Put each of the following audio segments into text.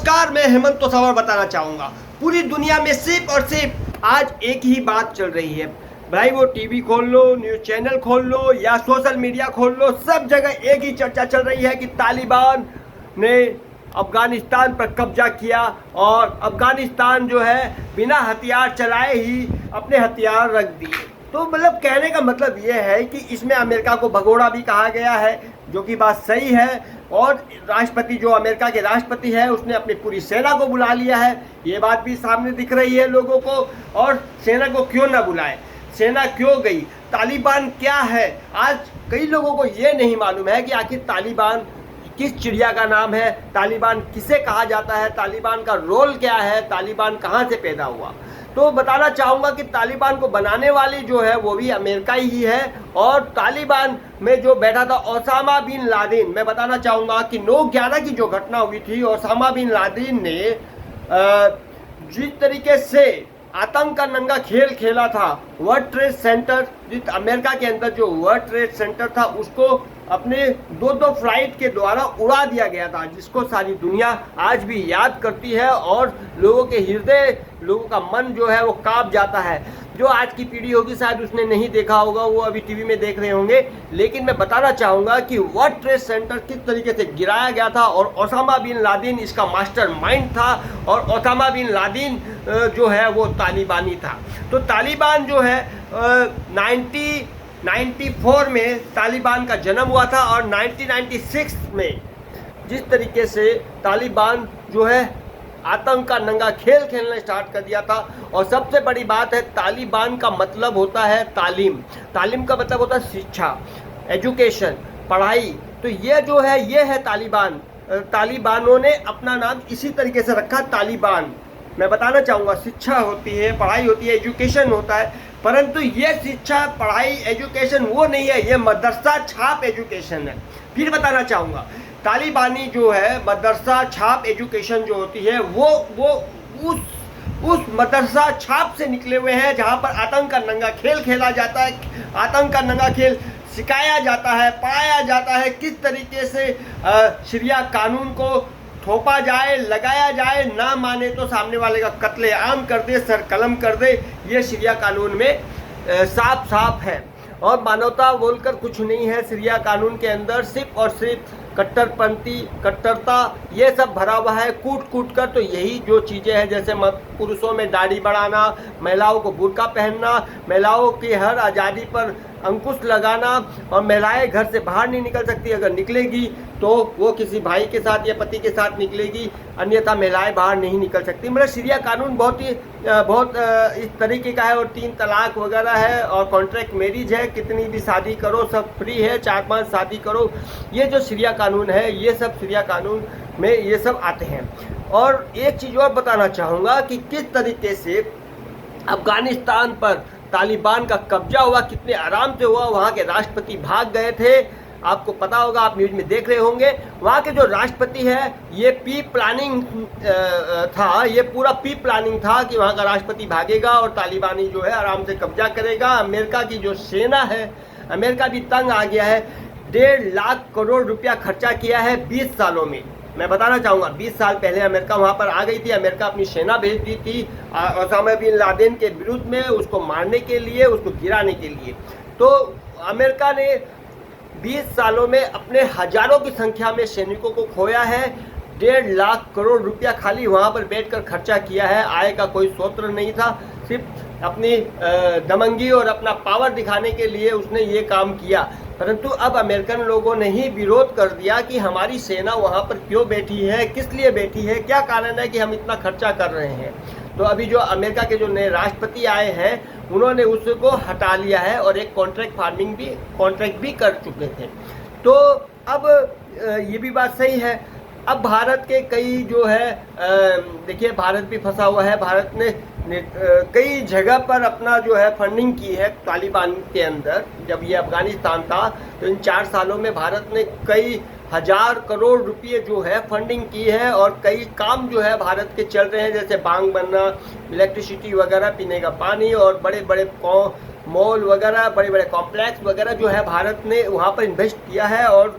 नमस्कार, मैं हेमंत तोसावर बताना चाहूँगा। पूरी दुनिया में सिर्फ और सिर्फ आज एक ही बात चल रही है भाई, वो टीवी खोल लो, न्यूज़ चैनल खोल लो या सोशल मीडिया खोल लो, सब जगह एक ही चर्चा चल रही है कि तालिबान ने अफ़गानिस्तान पर कब्जा किया और अफ़गानिस्तान जो है बिना हथियार चलाए ही अपने हथियार रख दिए। तो मतलब कहने का मतलब ये है कि इसमें अमेरिका को भगोड़ा भी कहा गया है, जो कि बात सही है। और राष्ट्रपति जो अमेरिका के राष्ट्रपति है उसने अपनी पूरी सेना को बुला लिया है, ये बात भी सामने दिख रही है लोगों को। और सेना को क्यों ना बुलाए, सेना क्यों गई, तालिबान क्या है, आज कई लोगों को ये नहीं मालूम है कि आखिर तालिबान किस चिड़िया का नाम है, तालिबान किसे कहा जाता है, तालिबान का रोल क्या है, तालिबान कहाँ से पैदा हुआ। तो बताना चाहूँगा कि तालिबान को बनाने वाली जो है वो भी अमेरिका ही है। और तालिबान में जो बैठा था ओसामा बिन लादेन, मैं बताना चाहूँगा कि 9/11 की जो घटना हुई थी, ओसामा बिन लादेन ने जिस तरीके से आतंक का नंगा खेल खेला था, वर्ल्ड ट्रेड सेंटर, जिस अमेरिका के अंदर जो वर्ल्ड ट्रेड सेंटर था उसको अपने दो फ्लाइट के द्वारा उड़ा दिया गया था, जिसको सारी दुनिया आज भी याद करती है और लोगों के हृदय, लोगों का मन जो है वो कांप जाता है। जो आज की पीढ़ी होगी शायद उसने नहीं देखा होगा, वो अभी टीवी में देख रहे होंगे, लेकिन मैं बताना चाहूँगा कि वर्ल्ड ट्रेड सेंटर किस तरीके से गिराया गया था और ओसामा बिन लादेन इसका मास्टरमाइंड था। और ओसामा बिन लादेन जो है वो तालिबानी था। तो तालिबान जो है 1994 में तालिबान का जन्म हुआ था और 1996 में जिस तरीके से तालिबान जो है आतंक का नंगा खेल खेलना स्टार्ट कर दिया था। और सबसे बड़ी बात है, तालिबान का मतलब होता है तालीम, तालीम का मतलब होता है शिक्षा, एजुकेशन, पढ़ाई। तो ये जो है ये है तालिबान। तालिबानों ने अपना नाम इसी तरीके से रखा तालिबान। मैं बताना चाहूँगा शिक्षा होती है, पढ़ाई होती है, एजुकेशन होता है, परंतु ये शिक्षा, पढ़ाई, एजुकेशन वो नहीं है, ये मदरसा छाप एजुकेशन है। फिर बताना चाहूँगा तालिबानी जो है मदरसा छाप एजुकेशन जो होती है वो उस मदरसा छाप से निकले हुए हैं जहाँ पर आतंक का नंगा खेल खेला जाता है, आतंक का नंगा खेल सिखाया जाता है, पढ़ाया जाता है, किस तरीके से शरिया कानून को थोपा जाए, लगाया जाए, ना माने तो सामने वाले का कत्ले आम कर दे, सर कलम कर दे। ये शरिया कानून में साफ साफ है। और मानवता बोलकर कुछ नहीं है शरिया कानून के अंदर, सिर्फ और सिर्फ कट्टरपंथी, कट्टरता, ये सब भरा हुआ है कूट कूट कर। तो यही जो चीज़ें हैं, जैसे पुरुषों में दाढ़ी बढ़ाना, महिलाओं को बुर्का पहनना, महिलाओं की हर आज़ादी पर अंकुश लगाना, और महिलाएं घर से बाहर नहीं निकल सकती, अगर निकलेगी तो वो किसी भाई के साथ या पति के साथ निकलेगी, अन्यथा महिलाएं बाहर नहीं निकल सकती। मतलब शरिया कानून बहुत इस तरीके का है। और 3 तलाक वगैरह है और कॉन्ट्रैक्ट मैरिज है, कितनी भी शादी करो सब फ्री है, 4-5 शादी करो। ये जो शरिया कानून है ये सब शरिया कानून में ये सब आते हैं। और एक चीज़ और बताना चाहूँगा कि किस तरीके से अफ़गानिस्तान पर तालिबान का कब्जा हुआ, कितने आराम से हुआ। वहाँ के राष्ट्रपति भाग गए थे, आपको पता होगा, आप न्यूज़ में देख रहे होंगे। वहाँ के जो राष्ट्रपति है ये प्री प्लानिंग था, ये पूरा प्री प्लानिंग था कि वहाँ का राष्ट्रपति भागेगा और तालिबानी जो है आराम से कब्जा करेगा। अमेरिका की जो सेना है, अमेरिका भी तंग आ गया है। 1.5 लाख करोड़ रुपया खर्चा किया है 20 सालों में। मैं बताना चाहूँगा 20 साल पहले अमेरिका वहाँ पर आ गई थी, अमेरिका अपनी सेना भेज दी थी ओसामा बिन लादेन के विरुद्ध में, उसको मारने के लिए, उसको गिराने के लिए। तो अमेरिका ने 20 सालों में अपने हजारों की संख्या में सैनिकों को खोया है। 1.5 लाख करोड़ रुपया खाली वहाँ पर बैठकर खर्चा किया है। आय का कोई स्रोत नहीं था, सिर्फ अपनी दमंगी और अपना पावर दिखाने के लिए उसने ये काम किया। परंतु अब अमेरिकन लोगों ने ही विरोध कर दिया कि हमारी सेना वहाँ पर क्यों बैठी है, किस लिए बैठी है, क्या कारण है कि हम इतना खर्चा कर रहे हैं। तो अभी जो अमेरिका के जो नए राष्ट्रपति आए हैं उन्होंने उसको हटा लिया है और एक कॉन्ट्रैक्ट भी कर चुके थे। तो अब ये भी बात सही है। अब भारत के कई जो है देखिए भारत भी फंसा हुआ है। भारत ने कई जगह पर अपना जो है फंडिंग की है तालिबान के अंदर। जब ये अफ़गानिस्तान था तो इन 4 सालों में भारत ने कई हजार करोड़ रुपये जो है फंडिंग की है और कई काम जो है भारत के चल रहे हैं, जैसे बांध बनना, इलेक्ट्रिसिटी वगैरह, पीने का पानी और बड़े बड़े मॉल वगैरह, बड़े बड़े कॉम्प्लेक्स वगैरह जो है भारत ने वहाँ पर इन्वेस्ट किया है। और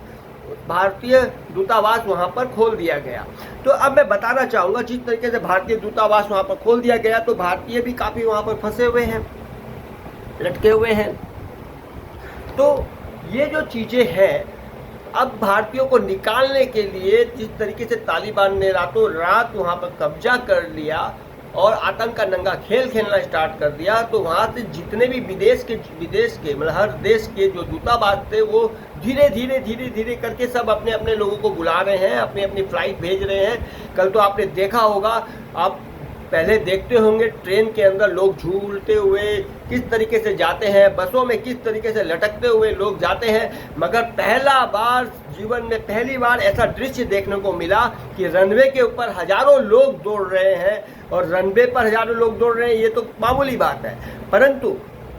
भारतीय दूतावास वहाँ पर खोल दिया गया। तो अब मैं बताना चाहूँगा जिस तरीके से भारतीय दूतावास वहाँ पर खोल दिया गया, तो भारतीय भी काफ़ी वहाँ पर फंसे हुए हैं, लटके हुए हैं। तो ये जो चीज़ें हैं, अब भारतीयों को निकालने के लिए जिस तरीके से तालिबान ने रातों रात वहाँ पर कब्जा कर लिया और आतंक का नंगा खेल खेलना स्टार्ट कर दिया, तो वहाँ से जितने भी विदेश के मतलब हर देश के जो दूतावास थे, वो धीरे धीरे करके सब अपने अपने लोगों को बुला रहे हैं, अपनी अपनी फ्लाइट भेज रहे हैं। कल तो आपने देखा होगा, आप पहले देखते होंगे ट्रेन के अंदर लोग झूलते हुए किस तरीके से जाते हैं, बसों में किस तरीके से लटकते हुए लोग जाते हैं। मगर जीवन में पहली बार ऐसा दृश्य देखने को मिला कि रनवे के ऊपर हजारों लोग दौड़ रहे हैं, और रनवे पर हजारों लोग दौड़ रहे हैं ये तो मामूली बात है, परंतु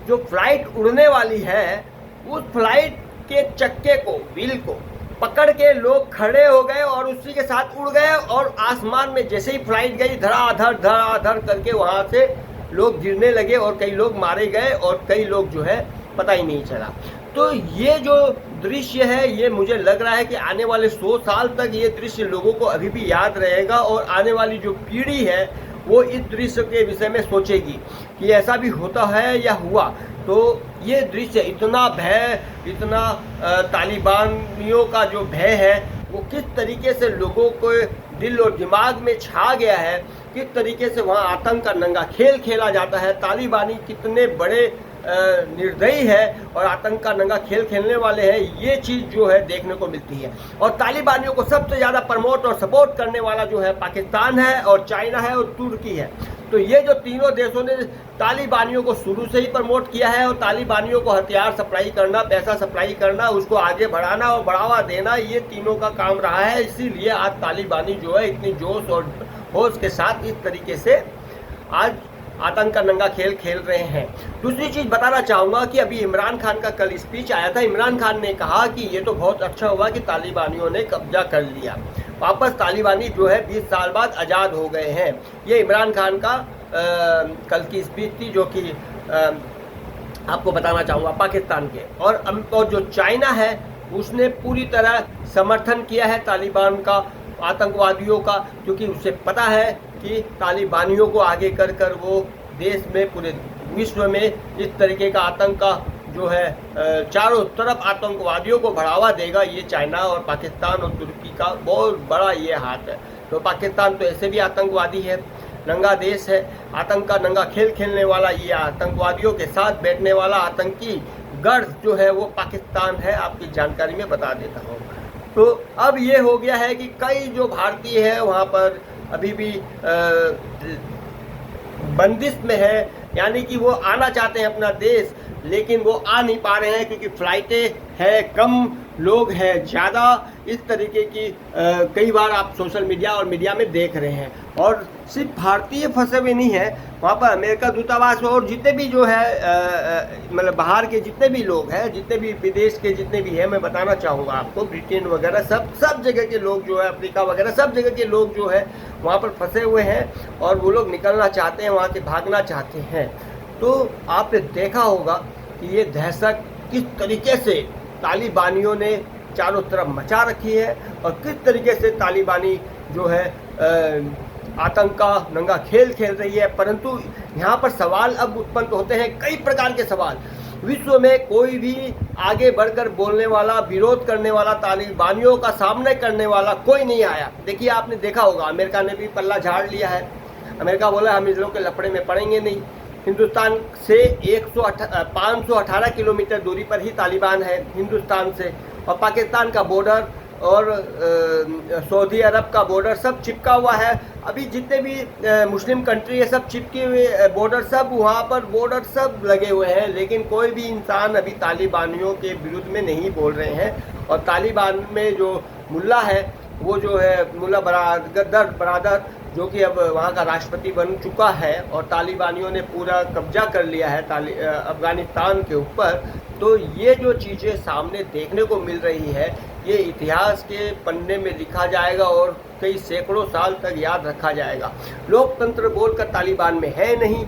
जो फ्लाइट उड़ने वाली है, उस फ्लाइट के चक्के को, व्हील को पकड़ के लोग खड़े हो गए और उसी के साथ उड़ गए, और आसमान में जैसे ही फ्लाइट गई धड़ाधड़ करके वहाँ से लोग गिरने लगे, और कई लोग मारे गए, और कई लोग जो है पता ही नहीं चला। तो ये जो दृश्य है, ये मुझे लग रहा है कि आने वाले 100 साल तक ये दृश्य लोगों को अभी भी याद रहेगा, और आने वाली जो पीढ़ी है वो इस दृश्य के विषय में सोचेगी कि ऐसा भी होता है या हुआ। तो ये दृश्य इतना भय, इतना तालिबानियों का जो भय है वो किस तरीके से लोगों को दिल और दिमाग में छा गया है, किस तरीके से वहाँ आतंक का नंगा खेल खेला जाता है, तालिबानी कितने बड़े निर्दयी है और आतंक का नंगा खेल खेलने वाले हैं, ये चीज़ जो है देखने को मिलती है। और तालिबानियों को सबसे ज़्यादा प्रमोट और सपोर्ट करने वाला जो है पाकिस्तान है, और चाइना है, और तुर्की है। तो ये जो तीनों देशों ने तालिबानियों को शुरू से ही प्रमोट किया है, और तालिबानियों को हथियार सप्लाई करना, पैसा सप्लाई करना, उसको आगे बढ़ाना और बढ़ावा देना, ये तीनों का काम रहा है। इसीलिए आज तालिबानी जो है इतनी जोश और होश के साथ इस तरीके से आज आतंक का नंगा खेल खेल रहे हैं। दूसरी चीज़ बताना चाहूँगा कि अभी इमरान खान का कल स्पीच आया था। इमरान खान ने कहा कि ये तो बहुत अच्छा हुआ कि तालिबानियों ने कब्जा कर लिया, वापस तालिबानी जो है 20 साल बाद आज़ाद हो गए हैं। ये इमरान खान का कल की स्पीच थी, जो कि आपको बताना चाहूँगा पाकिस्तान के। और जो चाइना है उसने पूरी तरह समर्थन किया है तालिबान का, आतंकवादियों का, क्योंकि उसे पता है कि तालिबानियों को आगे कर कर वो देश में, पूरे विश्व में इस तरीके का आतंक का जो है चारों तरफ आतंकवादियों को बढ़ावा देगा। ये चाइना और पाकिस्तान और तुर्की का बहुत बड़ा ये हाथ है। तो पाकिस्तान तो ऐसे भी आतंकवादी है, नंगा देश है, आतंक का नंगा खेल खेलने वाला, ये आतंकवादियों के साथ बैठने वाला आतंकी गढ़ जो है वो पाकिस्तान है। आपकी जानकारी में बता देता हूँ। तो अब ये हो गया है कि कई जो भारतीय है वहाँ पर अभी भी बंदिश में है, यानी कि वो आना चाहते हैं अपना देश, लेकिन वो आ नहीं पा रहे हैं क्योंकि फ्लाइटें हैं कम, लोग हैं ज़्यादा। इस तरीके की कई बार आप सोशल मीडिया और मीडिया में देख रहे हैं। और सिर्फ भारतीय फंसे हुए नहीं है, वहाँ पर अमेरिका दूतावास और जितने भी जो है मतलब बाहर के जितने भी लोग हैं, जितने भी विदेश के जितने भी हैं, मैं बताना चाहूँगा आपको, ब्रिटेन वगैरह सब जगह के लोग जो है, अफ्रीका वगैरह सब जगह के लोग जो है वहाँ पर फंसे हुए हैं, और वो लोग निकलना चाहते हैं, वहाँ से भागना चाहते हैं। तो आपने देखा होगा कि ये दहशत किस तरीके से तालिबानियों ने चारों तरफ मचा रखी है, और किस तरीके से तालिबानी जो है आतंक का नंगा खेल खेल रही है। परंतु यहाँ पर सवाल अब उत्पन्न होते हैं, कई प्रकार के सवाल। विश्व में कोई भी आगे बढ़कर बोलने वाला, विरोध करने वाला, तालिबानियों का सामना करने वाला कोई नहीं आया। देखिए, आपने देखा होगा अमेरिका ने भी पल्ला झाड़ लिया है। अमेरिका बोला हम इन लोगों के लफड़े में पड़ेंगे नहीं। हिंदुस्तान से 518 किलोमीटर दूरी पर ही तालिबान है हिंदुस्तान से, और पाकिस्तान का बॉर्डर और सऊदी अरब का बॉर्डर सब चिपका हुआ है। अभी जितने भी मुस्लिम कंट्री है सब चिपके हुए बॉर्डर, सब वहाँ पर बॉर्डर सब लगे हुए हैं, लेकिन कोई भी इंसान अभी तालिबानियों के विरुद्ध में नहीं बोल रहे हैं। और तालिबान में जो मुल्ला है, वो जो है मुल्ला बरादर, जो कि अब वहाँ का राष्ट्रपति बन चुका है, और तालिबानियों ने पूरा कब्जा कर लिया है अफ़गानिस्तान के ऊपर। तो ये जो चीज़ें सामने देखने को मिल रही है, ये इतिहास के पन्ने में लिखा जाएगा और कई सैकड़ों साल तक याद रखा जाएगा। लोकतंत्र बोलकर तालिबान में है नहीं,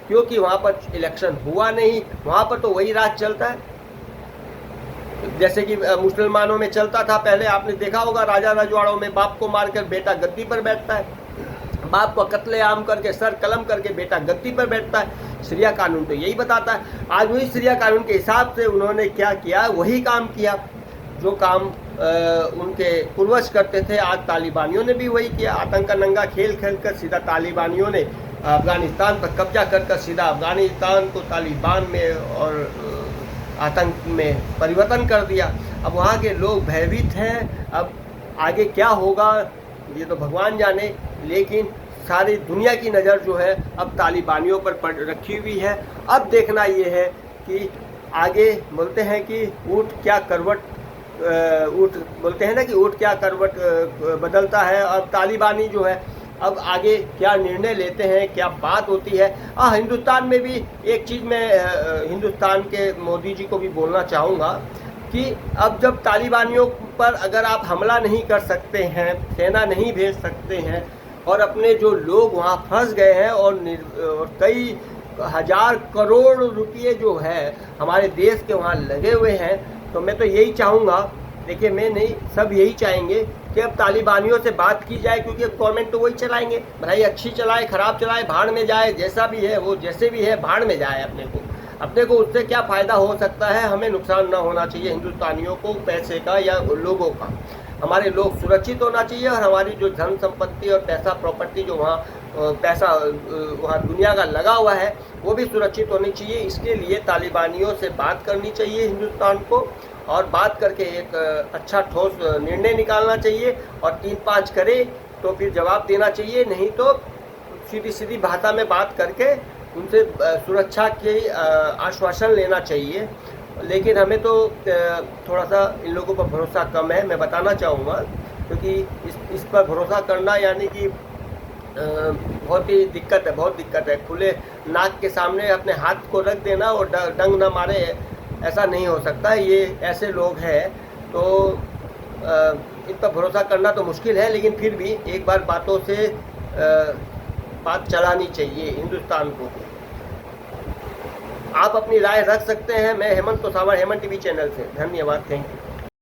क्योंकि वहाँ पर इलेक्शन हुआ नहीं, वहाँ पर तो वही राज चलता है। जैसे कि मुसलमानों में चलता था पहले, आपने देखा होगा राजा रजवाड़ों में बाप को मारकर बेटा गद्दी पर बैठता है, बाप को कत्लेआम करके सर कलम करके बेटा गद्दी पर बैठता है। शरिया कानून तो यही बताता है। आज वही शरिया कानून के हिसाब से उन्होंने क्या किया, वही काम किया जो काम उनके पूर्वज करते थे। आज तालिबानियों ने भी वही किया। आतंक का नंगा खेल खेल कर सीधा तालिबानियों ने अफगानिस्तान पर कब्जा कर सीधा अफगानिस्तान को तालिबान में और आतंक में परिवर्तन कर दिया। अब वहाँ के लोग भयभीत हैं। अब आगे क्या होगा ये तो भगवान जाने, लेकिन सारी दुनिया की नज़र जो है अब तालिबानियों पर पड़ रखी हुई है। अब देखना ये है कि आगे बोलते हैं कि ऊँट क्या करवट बोलते हैं ना कि ऊँट क्या करवट बदलता है। अब तालिबानी जो है अब आगे क्या निर्णय लेते हैं, क्या बात होती है। हिंदुस्तान में भी एक चीज़ मैं हिंदुस्तान के मोदी जी को भी बोलना चाहूँगा कि अब जब तालिबानियों पर अगर आप हमला नहीं कर सकते हैं, सेना नहीं भेज सकते हैं और अपने जो लोग वहाँ फंस गए हैं और कई हजार करोड़ रुपये जो है हमारे देश के वहाँ लगे हुए हैं, तो मैं तो यही चाहूँगा, देखिए मैं नहीं, सब यही चाहेंगे कि अब तालिबानियों से बात की जाए, क्योंकि गवर्नमेंट तो वही चलाएंगे, भलाई अच्छी चलाए खराब चलाए भाड़ में जाए, जैसा भी है वो जैसे भी है भाड़ में जाए। अपने को उससे क्या फ़ायदा हो सकता है, हमें नुकसान ना होना चाहिए हिंदुस्तानियों को पैसे का या लोगों का। हमारे लोग सुरक्षित होना चाहिए और हमारी जो धन संपत्ति और पैसा प्रॉपर्टी जो वहाँ पैसा वहाँ दुनिया का लगा हुआ है वो भी सुरक्षित होनी चाहिए। इसके लिए तालिबानियों से बात करनी चाहिए हिंदुस्तान को, और बात करके एक अच्छा ठोस निर्णय निकालना चाहिए और 3-5 करे तो फिर जवाब देना चाहिए, नहीं तो सीधी सीधी भाषा में बात करके उनसे सुरक्षा के आश्वासन लेना चाहिए। लेकिन हमें तो थोड़ा सा इन लोगों पर भरोसा कम है, मैं बताना चाहूँगा, क्योंकि इस पर भरोसा करना यानी कि बहुत ही दिक्कत है। खुले नाक के सामने अपने हाथ को रख देना और डंग ना मारे, ऐसा नहीं हो सकता। ये ऐसे लोग हैं तो इन पर भरोसा करना तो मुश्किल है, लेकिन फिर भी एक बार बातों से बात चलानी चाहिए हिंदुस्तान को। आप अपनी राय रख सकते हैं। मैं हेमंत तोसावर, हेमंत टीवी चैनल से। धन्यवाद, थैंक यू।